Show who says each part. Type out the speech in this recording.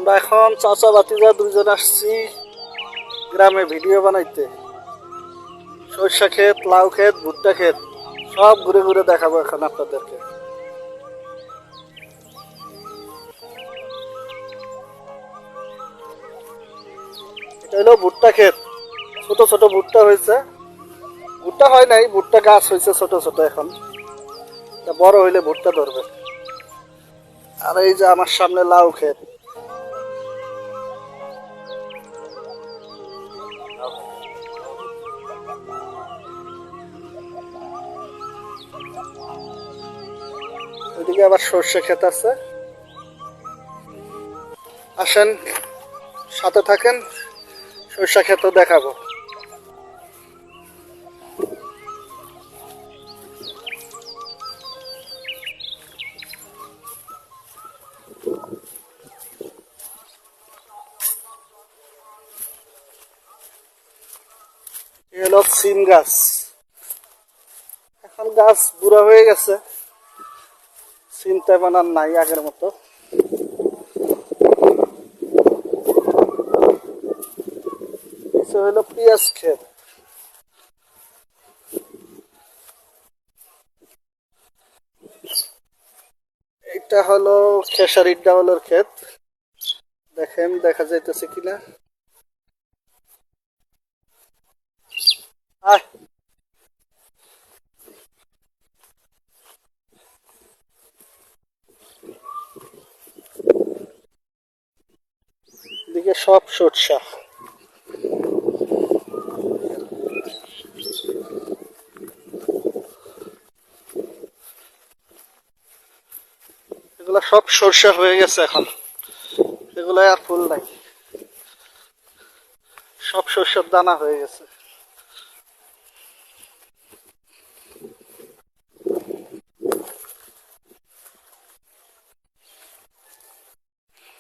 Speaker 1: আমরা এখন চাচা ভাতিজা দুইজন আসছি গ্রামে ভিডিও বানাইতে। সরষা ক্ষেত, লাউ ক্ষেত, ভুট্টা ক্ষেত সব ঘুরে ঘুরে দেখাবো এখন আপনাদেরকে। এটা হলো ভুট্টা ক্ষেত। ছোট ছোট ভুট্টা হয়েছে, ভুট্টা হয় নাই, ভুট্টা গাছ হয়েছে ছোট ছোট। এখন বড় হইলে ভুট্টা ধরবে। আর এই যে আমার সামনে লাউ ক্ষেত। ওইদিকে আবার সর্ষে ক্ষেত আছে। আসেন সাথে থাকেন, সর্ষা ক্ষেতও দেখাবো। এ হলো সিম গাছ। এখন গাছ বুড়া হয়ে গেছে, সিম তেমন আর নাই আগের মতো। নিচে হলো পেঁয়াজ ক্ষেত। এটা হলো খেসারির ডাউলের ক্ষেত। দেখেন দেখা যাইতেছে কিনা। আয়, এদিকে সব সরষা। এগুলা সব সরষা হয়ে গেছে এখন, এগুলা আর ফুল নাই, সব সরষের দানা হয়ে গেছে।